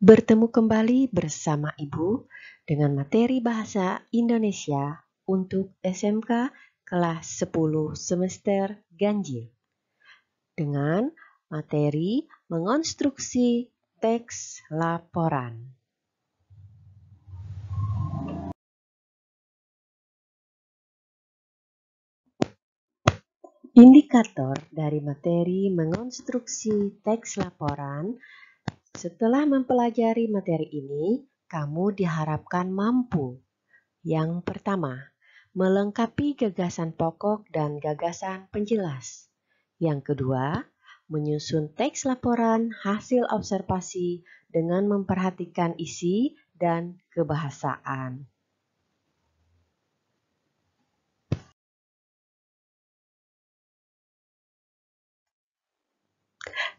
Bertemu kembali bersama Ibu dengan materi Bahasa Indonesia untuk SMK kelas 10 semester ganjil dengan materi mengonstruksi teks laporan. Indikator dari materi mengonstruksi teks laporan. Setelah mempelajari materi ini, kamu diharapkan mampu. Yang pertama, melengkapi gagasan pokok dan gagasan penjelas. Yang kedua, menyusun teks laporan hasil observasi dengan memperhatikan isi dan kebahasaan.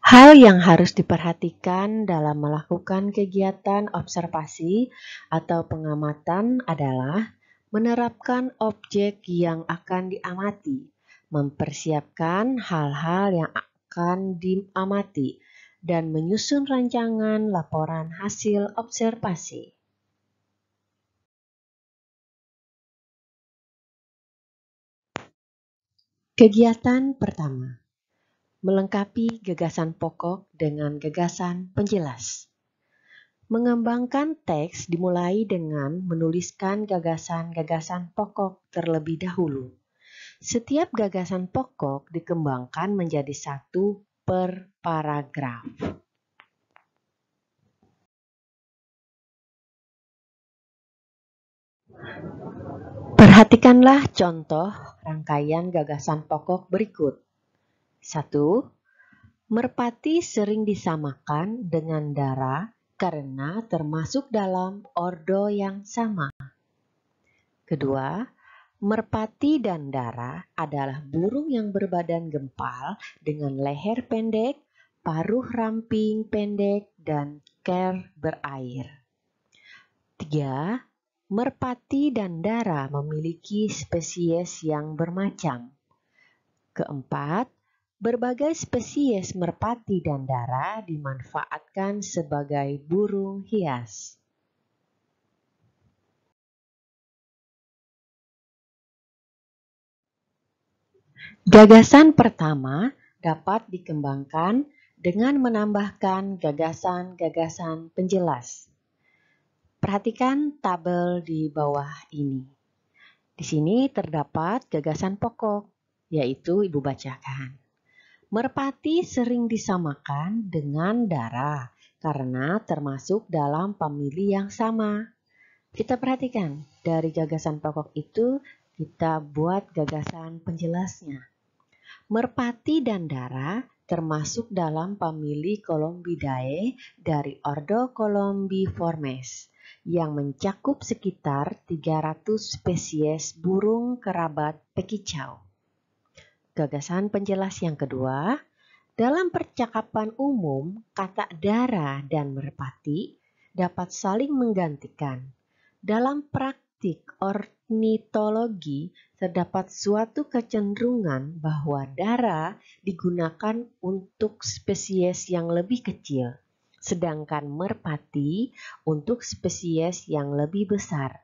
Hal yang harus diperhatikan dalam melakukan kegiatan observasi atau pengamatan adalah menerapkan objek yang akan diamati, mempersiapkan hal-hal yang akan diamati, dan menyusun rancangan laporan hasil observasi. Kegiatan pertama, melengkapi gagasan pokok dengan gagasan penjelas. Mengembangkan teks dimulai dengan menuliskan gagasan-gagasan pokok terlebih dahulu. Setiap gagasan pokok dikembangkan menjadi satu per paragraf. Perhatikanlah contoh rangkaian gagasan pokok berikut. 1. Merpati sering disamakan dengan dara karena termasuk dalam ordo yang sama. Kedua, merpati dan dara adalah burung yang berbadan gempal dengan leher pendek, paruh ramping pendek, dan ker berair. 3. Merpati dan dara memiliki spesies yang bermacam. Keempat, berbagai spesies merpati dan dara dimanfaatkan sebagai burung hias. Gagasan pertama dapat dikembangkan dengan menambahkan gagasan-gagasan penjelas. Perhatikan tabel di bawah ini. Di sini terdapat gagasan pokok, yaitu Ibu bacakan. Merpati sering disamakan dengan dara karena termasuk dalam famili yang sama. Kita perhatikan, dari gagasan pokok itu kita buat gagasan penjelasnya. Merpati dan dara termasuk dalam famili Columbidae dari ordo Columbiformes yang mencakup sekitar 300 spesies burung kerabat pekicau. Gagasan penjelas yang kedua, dalam percakapan umum, kata dara dan merpati dapat saling menggantikan. Dalam praktik ornitologi, terdapat suatu kecenderungan bahwa dara digunakan untuk spesies yang lebih kecil, sedangkan merpati untuk spesies yang lebih besar.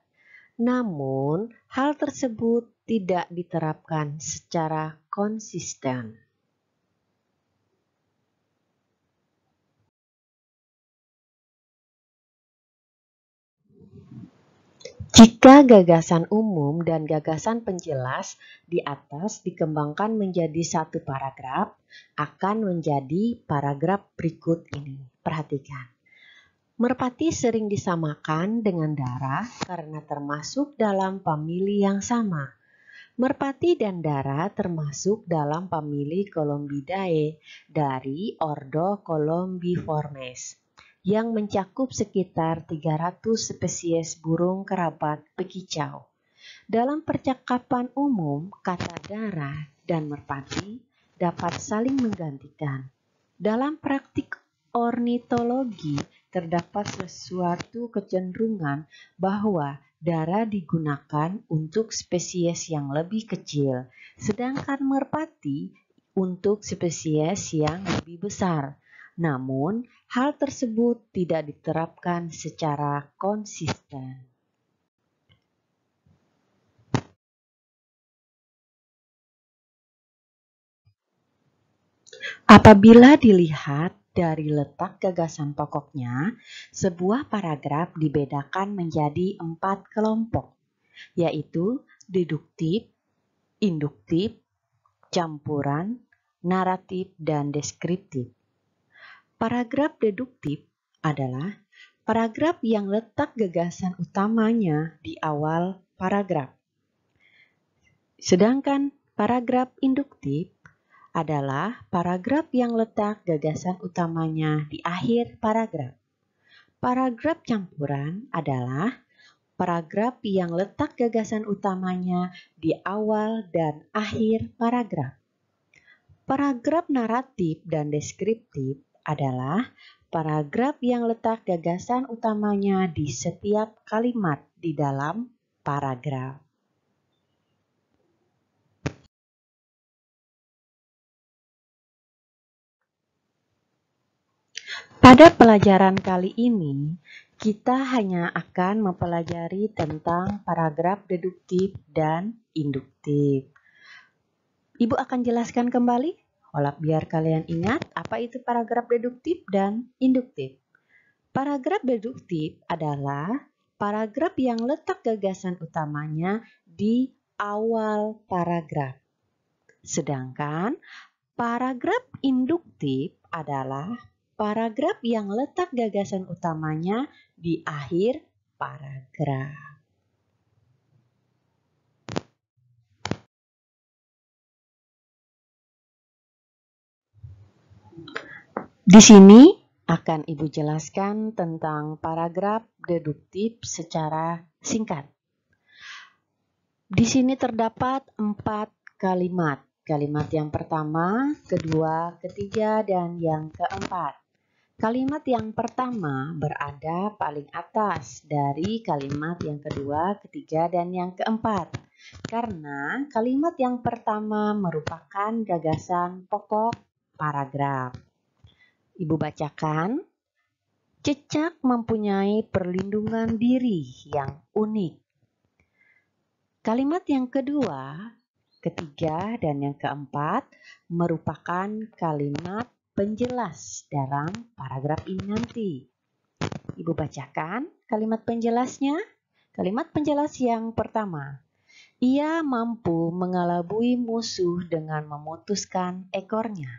Namun, hal tersebut tidak diterapkan secara konsisten. Jika gagasan umum dan gagasan penjelas di atas dikembangkan menjadi satu paragraf, akan menjadi paragraf berikut ini. Perhatikan. Merpati sering disamakan dengan dara karena termasuk dalam famili yang sama. Merpati dan dara termasuk dalam famili Columbidae dari ordo Columbiformes yang mencakup sekitar 300 spesies burung kerabat pekicau. Dalam percakapan umum, kata dara dan merpati dapat saling menggantikan. Dalam praktik ornitologi, terdapat sesuatu kecenderungan bahwa dara digunakan untuk spesies yang lebih kecil, sedangkan merpati untuk spesies yang lebih besar. Namun, hal tersebut tidak diterapkan secara konsisten. Apabila dilihat dari letak gagasan pokoknya, sebuah paragraf dibedakan menjadi 4 kelompok, yaitu deduktif, induktif, campuran, naratif, dan deskriptif. Paragraf deduktif adalah paragraf yang letak gagasan utamanya di awal paragraf. Sedangkan paragraf induktif adalah paragraf yang letak gagasan utamanya di akhir paragraf. Paragraf campuran adalah paragraf yang letak gagasan utamanya di awal dan akhir paragraf. Paragraf naratif dan deskriptif adalah paragraf yang letak gagasan utamanya di setiap kalimat di dalam paragraf. Pada pelajaran kali ini, kita hanya akan mempelajari tentang paragraf deduktif dan induktif. Ibu akan jelaskan kembali, biar kalian ingat apa itu paragraf deduktif dan induktif. Paragraf deduktif adalah paragraf yang letak gagasan utamanya di awal paragraf. Sedangkan paragraf induktif adalah paragraf yang letak gagasan utamanya di akhir paragraf. Di sini akan Ibu jelaskan tentang paragraf deduktif secara singkat. Di sini terdapat 4 kalimat. Kalimat yang pertama, kedua, ketiga, dan yang keempat. Kalimat yang pertama berada paling atas dari kalimat yang kedua, ketiga, dan yang keempat. Karena kalimat yang pertama merupakan gagasan pokok paragraf. Ibu bacakan, cecak mempunyai perlindungan diri yang unik. Kalimat yang kedua, ketiga, dan yang keempat merupakan kalimat penjelas dalam paragraf ini nanti. Ibu bacakan kalimat penjelasnya. Kalimat penjelas yang pertama, ia mampu mengelabui musuh dengan memutuskan ekornya.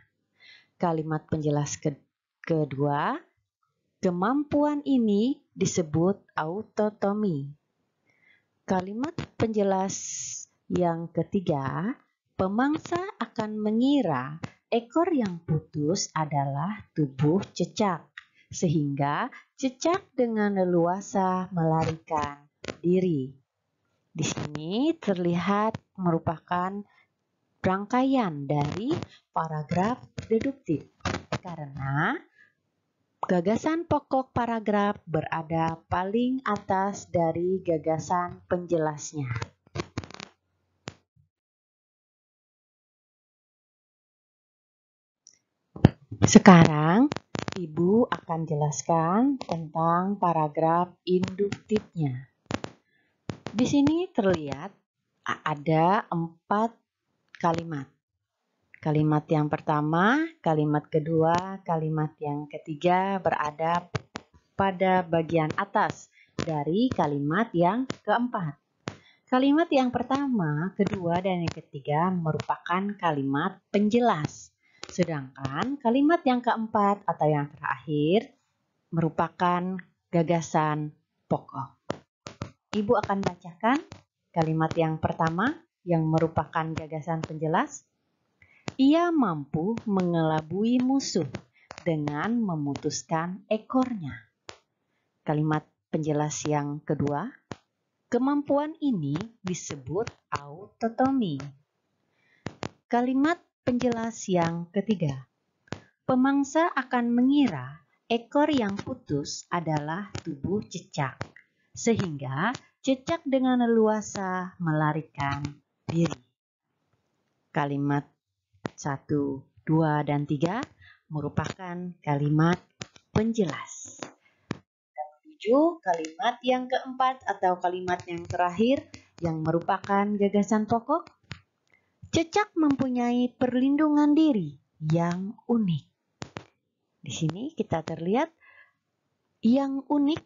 Kalimat penjelas kedua, kemampuan ini disebut autotomi. Kalimat penjelas yang ketiga, pemangsa akan mengira ekor yang putus adalah tubuh cecak, sehingga cecak dengan leluasa melarikan diri. Di sini terlihat merupakan rangkaian dari paragraf deduktif, karena gagasan pokok paragraf berada paling atas dari gagasan penjelasnya. Sekarang, Ibu akan jelaskan tentang paragraf induktifnya. Di sini terlihat ada 4 kalimat. Kalimat yang pertama, kalimat kedua, kalimat yang ketiga berada pada bagian atas dari kalimat yang keempat. Kalimat yang pertama, kedua, dan yang ketiga merupakan kalimat penjelas. Sedangkan kalimat yang keempat atau yang terakhir merupakan gagasan pokok. Ibu akan bacakan kalimat yang pertama yang merupakan gagasan penjelas. Ia mampu mengelabui musuh dengan memutuskan ekornya. Kalimat penjelas yang kedua, kemampuan ini disebut autotomi. Kalimat penjelas yang ketiga, pemangsa akan mengira ekor yang putus adalah tubuh cecak, sehingga cecak dengan leluasa melarikan diri. Kalimat 1, 2, dan 3 merupakan kalimat penjelas. Dan menuju kalimat yang keempat atau kalimat yang terakhir yang merupakan gagasan pokok. Cecak mempunyai perlindungan diri yang unik. Di sini kita terlihat yang unik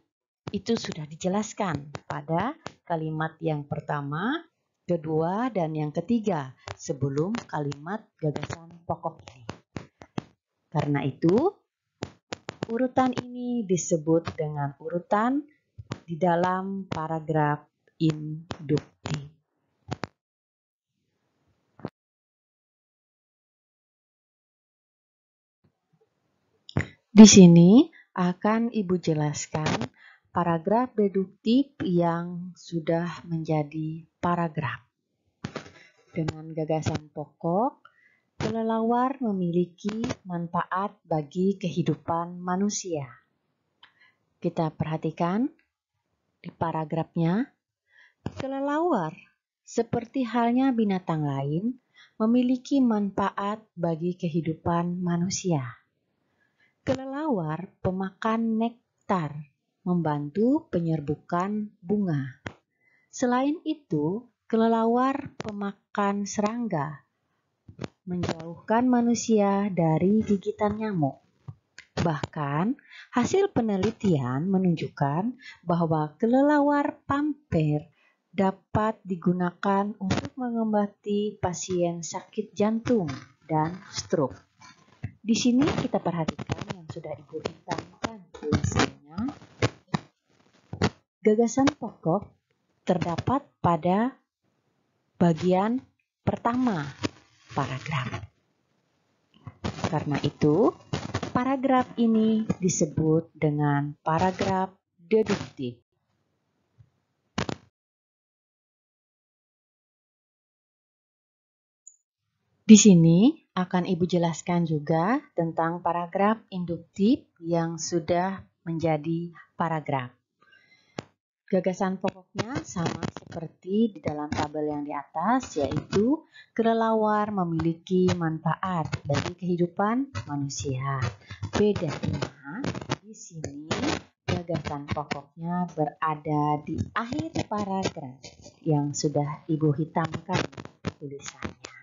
itu sudah dijelaskan pada kalimat yang pertama, kedua, dan yang ketiga sebelum kalimat gagasan pokok ini. Karena itu, urutan ini disebut dengan urutan di dalam paragraf induktif. Di sini akan Ibu jelaskan paragraf deduktif yang sudah menjadi paragraf. Dengan gagasan pokok, kelelawar memiliki manfaat bagi kehidupan manusia. Kita perhatikan di paragrafnya, kelelawar seperti halnya binatang lain memiliki manfaat bagi kehidupan manusia. Kelelawar pemakan nektar, membantu penyerbukan bunga. Selain itu, kelelawar pemakan serangga, menjauhkan manusia dari gigitan nyamuk. Bahkan, hasil penelitian menunjukkan bahwa kelelawar pamper dapat digunakan untuk mengobati pasien sakit jantung dan stroke. Di sini kita perhatikan yang sudah Ibu hitamkan tulisannya. Gagasan pokok terdapat pada bagian pertama paragraf. Karena itu, paragraf ini disebut dengan paragraf deduktif. Di sini akan Ibu jelaskan juga tentang paragraf induktif yang sudah menjadi paragraf. Gagasan pokoknya sama seperti di dalam tabel yang di atas, yaitu kelelawar memiliki manfaat bagi kehidupan manusia. Bedanya di sini gagasan pokoknya berada di akhir paragraf yang sudah Ibu hitamkan tulisannya.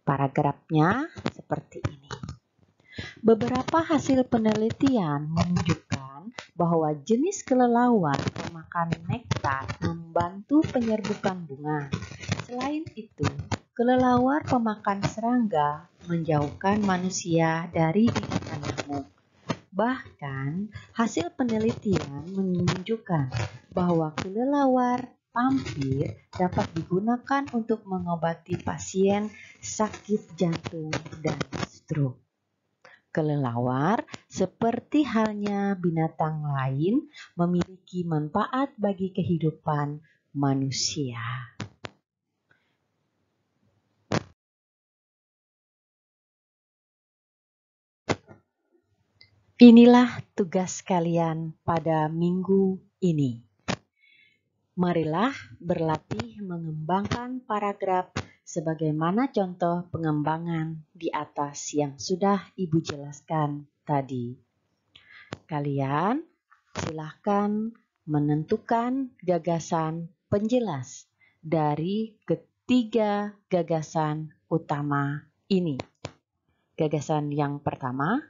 Paragrafnya seperti ini. Beberapa hasil penelitian menunjukkan bahwa jenis kelelawar pemakan nektar membantu penyerbukan bunga. Selain itu, kelelawar pemakan serangga menjauhkan manusia dari gigitan nyamuk. Bahkan, hasil penelitian menunjukkan bahwa kelelawar pampir dapat digunakan untuk mengobati pasien sakit jantung dan stroke. Kelelawar, seperti halnya binatang lain, memiliki manfaat bagi kehidupan manusia. Inilah tugas kalian pada minggu ini. Marilah berlatih mengembangkan paragraf sebagaimana contoh pengembangan di atas yang sudah Ibu jelaskan tadi. Kalian silahkan menentukan gagasan penjelas dari ketiga gagasan utama ini. Gagasan yang pertama,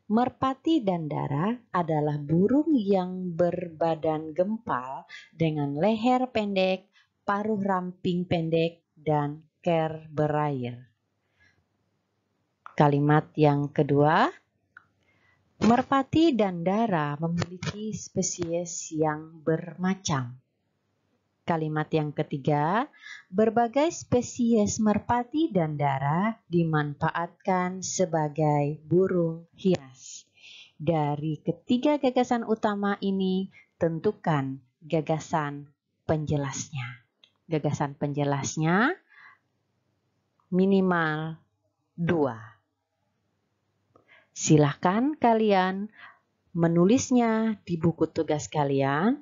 merpati dan dara adalah burung yang berbadan gempal dengan leher pendek, paruh ramping pendek, dan ker berair. Kalimat yang kedua, merpati dan dara memiliki spesies yang bermacam. Kalimat yang ketiga, berbagai spesies merpati dan dara dimanfaatkan sebagai burung hias. Dari ketiga gagasan utama ini, tentukan gagasan penjelasnya. Gagasan penjelasnya minimal 2. Silahkan kalian menulisnya di buku tugas kalian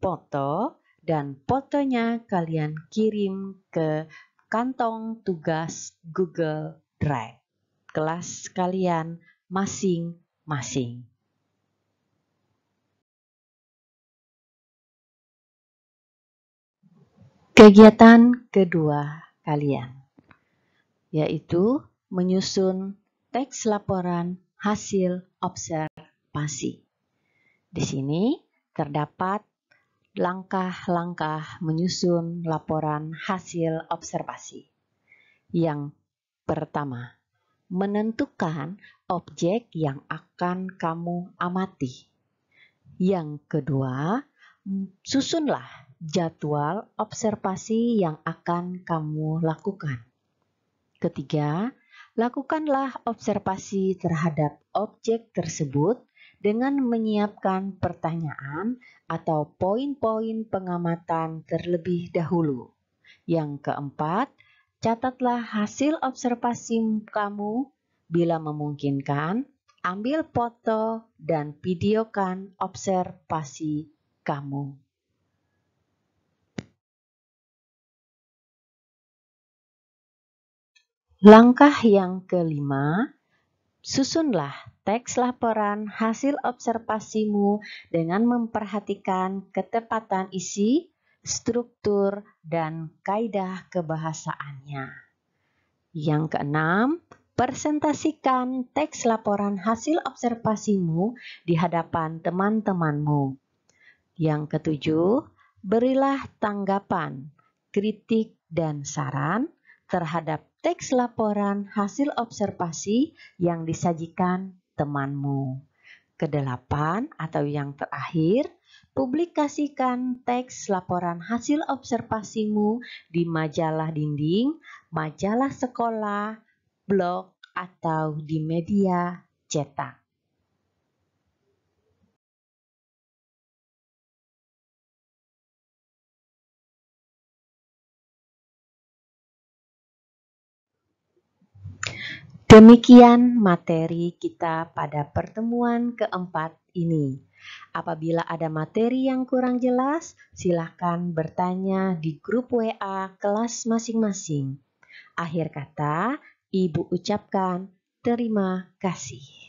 foto, dan fotonya kalian kirim ke kantong tugas Google Drive. kelas kalian masing-masing. Kegiatan kedua kalian, yaitu menyusun teks laporan hasil observasi. Di sini terdapat langkah-langkah menyusun laporan hasil observasi. Yang pertama, menentukan objek yang akan kamu amati. Yang kedua, susunlah jadwal observasi yang akan kamu lakukan. Ketiga, lakukanlah observasi terhadap objek tersebut dengan menyiapkan pertanyaan atau poin-poin pengamatan terlebih dahulu. Yang keempat, catatlah hasil observasi kamu. Bila memungkinkan, ambil foto dan videokan observasi kamu. Langkah yang kelima, susunlah teks laporan hasil observasimu dengan memperhatikan ketepatan isi, struktur, dan kaidah kebahasaannya. Yang keenam, presentasikan teks laporan hasil observasimu di hadapan teman-temanmu. Yang ketujuh, berilah tanggapan, kritik, dan saran terhadap teks laporan hasil observasi yang disajikan temanmu. Kedelapan atau yang terakhir, publikasikan teks laporan hasil observasimu di majalah dinding, majalah sekolah, blog, atau di media cetak. Demikian materi kita pada pertemuan keempat ini. Apabila ada materi yang kurang jelas, silakan bertanya di grup WA kelas masing-masing. Akhir kata, Ibu ucapkan terima kasih.